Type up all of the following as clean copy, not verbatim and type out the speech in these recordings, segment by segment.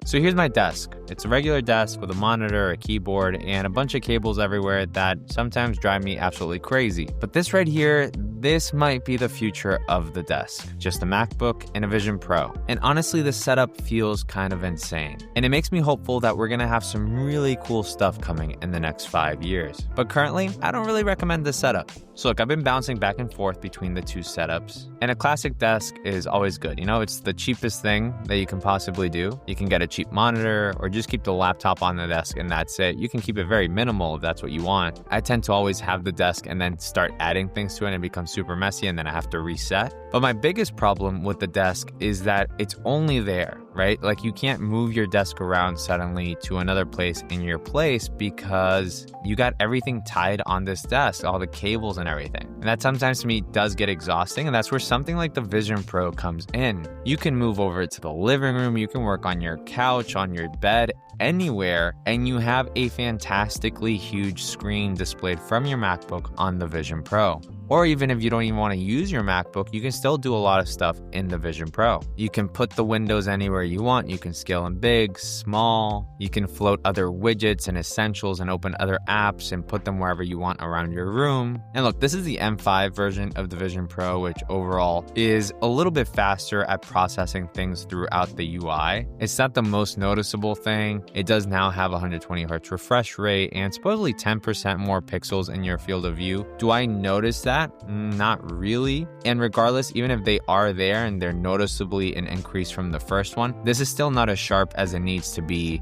So here's my desk. It's a regular desk with a monitor, a keyboard, and a bunch of cables everywhere that sometimes drive me absolutely crazy. But this right here, this might be the future of the desk. Just a MacBook and a Vision Pro. And honestly, the setup feels kind of insane. And it makes me hopeful that we're gonna have some really cool stuff coming in the next 5 years. But currently, I don't really recommend this setup. So look, I've been bouncing back and forth between the two setups. And a classic desk is always good. You know, it's the cheapest thing that you can possibly do. You can get a cheap monitor or just keep the laptop on the desk and that's it. You can keep it very minimal if that's what you want. I tend to always have the desk and then start adding things to it and it becomes super messy and then I have to reset. But my biggest problem with the desk is that it's only there, right? Like you can't move your desk around suddenly to another place in your place because you got everything tied on this desk, all the cables and everything. And that sometimes to me does get exhausting, and that's where something like the Vision Pro comes in. You can move over to the living room, you can work on your couch, on your bed, anywhere, and you have a fantastically huge screen displayed from your MacBook on the Vision Pro. Or even if you don't even want to use your MacBook, you can still do a lot of stuff in the Vision Pro. You can put the windows anywhere you want. You can scale them big, small. You can float other widgets and essentials and open other apps and put them wherever you want around your room. And look, this is the M5 version of the Vision Pro, which overall is a little bit faster at processing things throughout the UI. It's not the most noticeable thing. It does now have 120 hertz refresh rate and supposedly 10% more pixels in your field of view. Do I notice that? Not really. And regardless, even if they are there and they're noticeably an increase from the first one, this is still not as sharp as it needs to be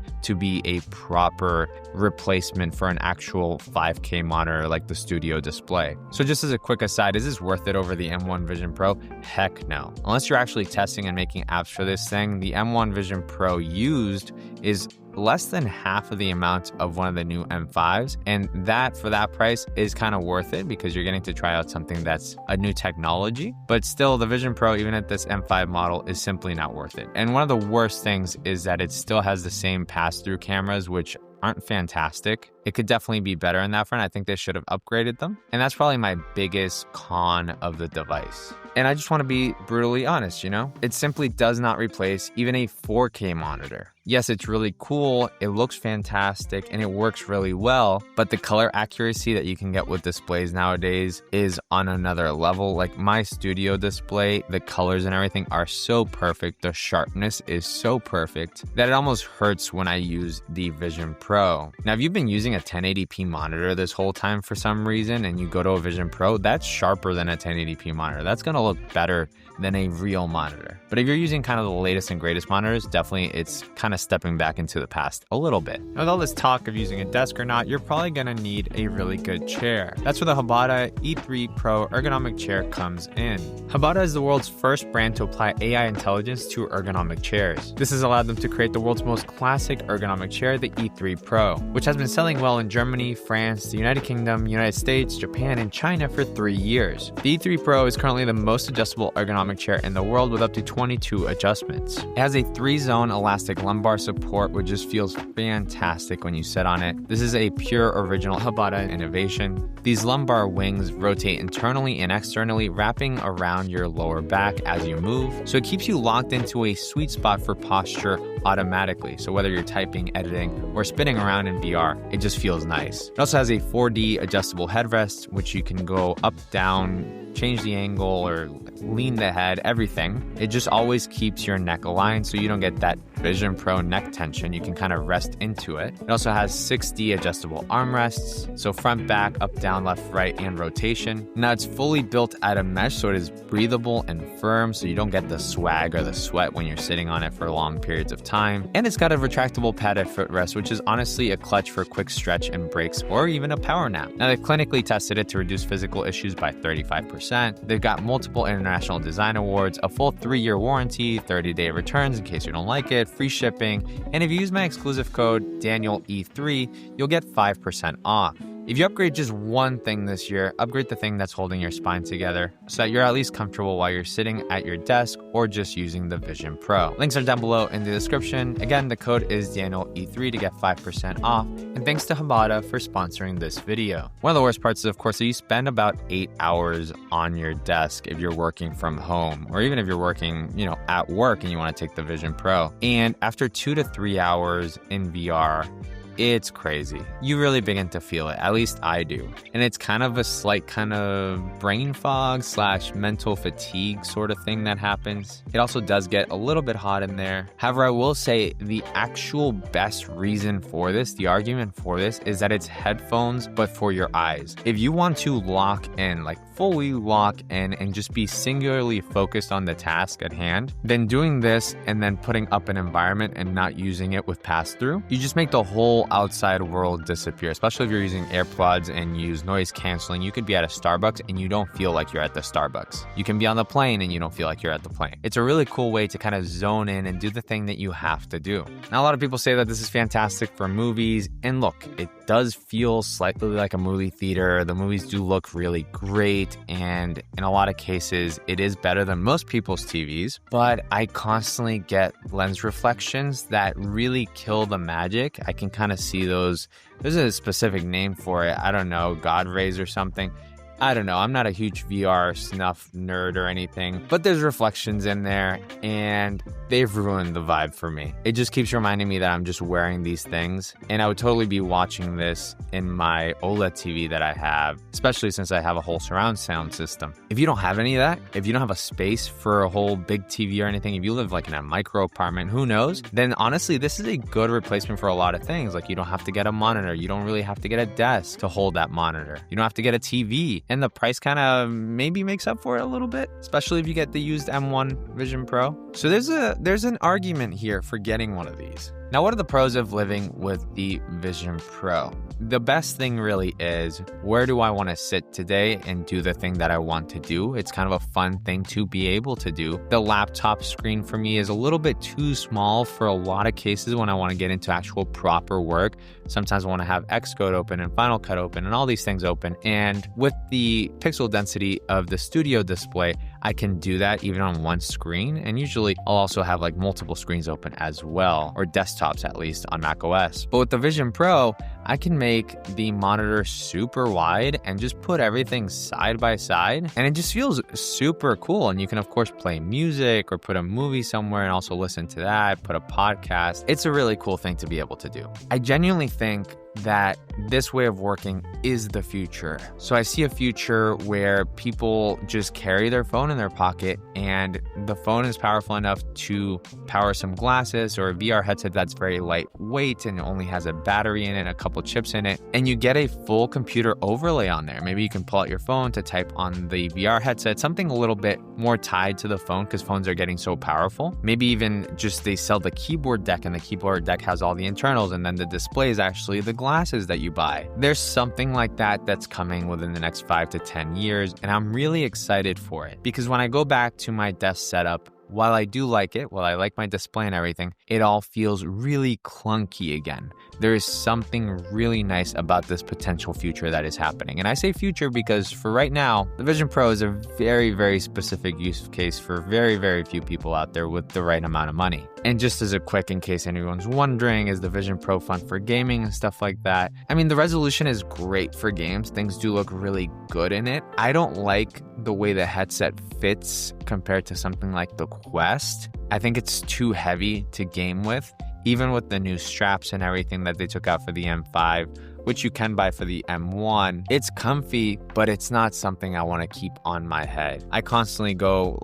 a proper replacement for an actual 5K monitor like the Studio Display. So just as a quick aside, is this worth it over the M1 Vision Pro? Heck no. Unless you're actually testing and making apps for this thing, the M1 Vision Pro used is less than half of the amount of one of the new M5s. And that, for that price, is kind of worth it because you're getting to try out something that's a new technology. But still, the Vision Pro, even at this M5 model, is simply not worth it. And one of the worst things is that it still has the same pass-through cameras, which aren't fantastic. It could definitely be better in that front. I think they should have upgraded them. And that's probably my biggest con of the device. And I just want to be brutally honest, you know? It simply does not replace even a 4K monitor. Yes, it's really cool, it looks fantastic, and it works really well, but the color accuracy that you can get with displays nowadays is on another level. Like my Studio Display, the colors and everything are so perfect, the sharpness is so perfect, that it almost hurts when I use the Vision Pro. Now, if you've been using a 1080p monitor this whole time for some reason, and you go to a Vision Pro, that's sharper than a 1080p monitor. That's gonna look better than a real monitor. But if you're using kind of the latest and greatest monitors, definitely it's kind of stepping back into the past a little bit. With all this talk of using a desk or not, you're probably gonna need a really good chair. That's where the Hbada E3 Pro ergonomic chair comes in. Hbada is the world's first brand to apply AI intelligence to ergonomic chairs. This has allowed them to create the world's most classic ergonomic chair, the E3 Pro, which has been selling well in Germany, France, the United Kingdom, United States, Japan, and China for 3 years. The E3 Pro is currently the most adjustable ergonomic chair in the world with up to 22 adjustments. It has a 3-zone elastic lumbar support, which just feels fantastic when you sit on it. This is a pure original Hbada innovation. These lumbar wings rotate internally and externally, wrapping around your lower back as you move. So it keeps you locked into a sweet spot for posture automatically. So whether you're typing, editing, or spinning around in VR, it just feels nice. It also has a 4D adjustable headrest, which you can go up, down, change the angle, or lean the head, everything. It just always keeps your neck aligned so you don't get that Vision Pro neck tension. You can kind of rest into it. It also has 6D adjustable armrests, so front, back, up, down, left, right, and rotation. Now it's fully built out of mesh, so it is breathable and firm, so you don't get the swag or the sweat when you're sitting on it for long periods of time. And it's got a retractable padded footrest, which is honestly a clutch for quick stretch and breaks, or even a power nap. Now they clinically tested it to reduce physical issues by 35%. They've got multiple international design awards, a full 3-year warranty, 30-day returns in case you don't like it, free shipping, and if you use my exclusive code DanielE3, you'll get 5% off. If you upgrade just one thing this year, upgrade the thing that's holding your spine together so that you're at least comfortable while you're sitting at your desk or just using the Vision Pro. Links are down below in the description. Again, the code is DanielE3 to get 5% off. And thanks to Hbada for sponsoring this video. One of the worst parts is, of course, that you spend about 8 hours on your desk if you're working from home, or even if you're working, at work and you want to take the Vision Pro. And after 2 to 3 hours in VR, it's crazy. You really begin to feel it, at least I do. And it's kind of a slight kind of brain fog / mental fatigue sort of thing that happens. It also does get a little bit hot in there. However, I will say the actual best reason for this, the argument for this, is that it's headphones, but for your eyes. If you want to lock in, fully lock in and just be singularly focused on the task at hand, then doing this and then putting up an environment and not using it with pass-through, you just make the whole outside world disappear. Especially if you're using AirPods and use noise canceling. You could be at a Starbucks and you don't feel like you're at the Starbucks. You can be on the plane and you don't feel like you're at the plane. It's a really cool way to kind of zone in and do the thing that you have to do. Now, a lot of people say that this is fantastic for movies, and look, it does feel slightly like a movie theater. The movies do look really great, and in a lot of cases, it is better than most people's TVs, but I constantly get lens reflections that really kill the magic. I can kind of see those. There's a specific name for it. I don't know, God rays or something. I don't know. I'm not a huge VR snuff nerd or anything, but there's reflections in there and they've ruined the vibe for me. It just keeps reminding me that I'm just wearing these things, and I would totally be watching this in my OLED TV that I have, especially since I have a whole surround sound system. If you don't have any of that, if you don't have a space for a whole big TV or anything, if you live in a micro apartment, who knows, then honestly, this is a good replacement for a lot of things. You don't have to get a monitor. You don't really have to get a desk to hold that monitor. You don't have to get a TV. And the price kind of maybe makes up for it a little bit, especially if you get the used M1 Vision Pro. So there's an argument here for getting one of these. Now, what are the pros of living with the Vision Pro? The best thing really is, where do I want to sit today and do the thing that I want to do? It's kind of a fun thing to be able to do. The laptop screen for me is a little bit too small for a lot of cases when I want to get into actual proper work. Sometimes I want to have Xcode open and Final Cut open and all these things open. And with the pixel density of the studio display, I can do that even on one screen. And usually I'll also have multiple screens open as well, or desktops at least on macOS. But with the Vision Pro, I can make the monitor super wide and just put everything side by side. And it just feels super cool. And you can, of course, play music or put a movie somewhere and also listen to that, put a podcast. It's a really cool thing to be able to do. I genuinely think that this way of working is the future. So I see a future where people just carry their phone in their pocket and the phone is powerful enough to power some glasses or a VR headset that's very lightweight and only has a battery in it, a couple chips in it, and you get a full computer overlay on there. Maybe you can pull out your phone to type on the VR headset, something a little bit more tied to the phone because phones are getting so powerful. Maybe even just they sell the keyboard deck and the keyboard deck has all the internals and then the display is actually the glasses that you buy. There's something like that that's coming within the next 5 to 10 years, and I'm really excited for it because when I go back to my desk setup, while I do like it, while I like my display and everything, it all feels really clunky again. There is something really nice about this potential future that is happening. And I say future because for right now, the Vision Pro is a very, very specific use case for very, very few people out there with the right amount of money. And just as a quick, in case anyone's wondering, is the Vision Pro fun for gaming and stuff like that? I mean, the resolution is great for games. Things do look really good in it. I don't like the way the headset fits compared to something like the Quest. I think it's too heavy to game with, even with the new straps and everything that they took out for the M5, which you can buy for the M1. It's comfy, but it's not something I want to keep on my head. I constantly go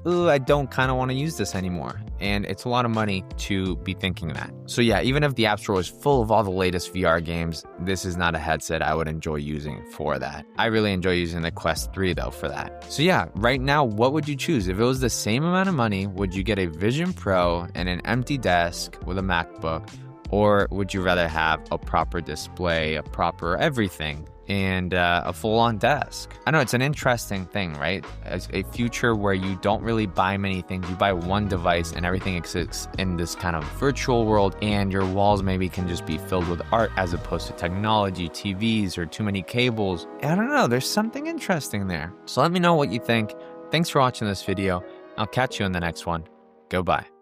ooh, I don't kind of want to use this anymore. And it's a lot of money to be thinking that. So yeah, even if the App Store is full of all the latest VR games, this is not a headset I would enjoy using for that. I really enjoy using the Quest 3 though for that. So yeah, right now, what would you choose? If it was the same amount of money, would you get a Vision Pro and an empty desk with a MacBook? Or would you rather have a proper display, a proper everything, and a full-on desk. I know it's an interesting thing, right? As a future where you don't really buy many things, you buy one device and everything exists in this kind of virtual world, and your walls maybe can just be filled with art as opposed to technology, TVs, or too many cables. I don't know, there's something interesting there. So let me know what you think. Thanks for watching this video. I'll catch you in the next one. Goodbye.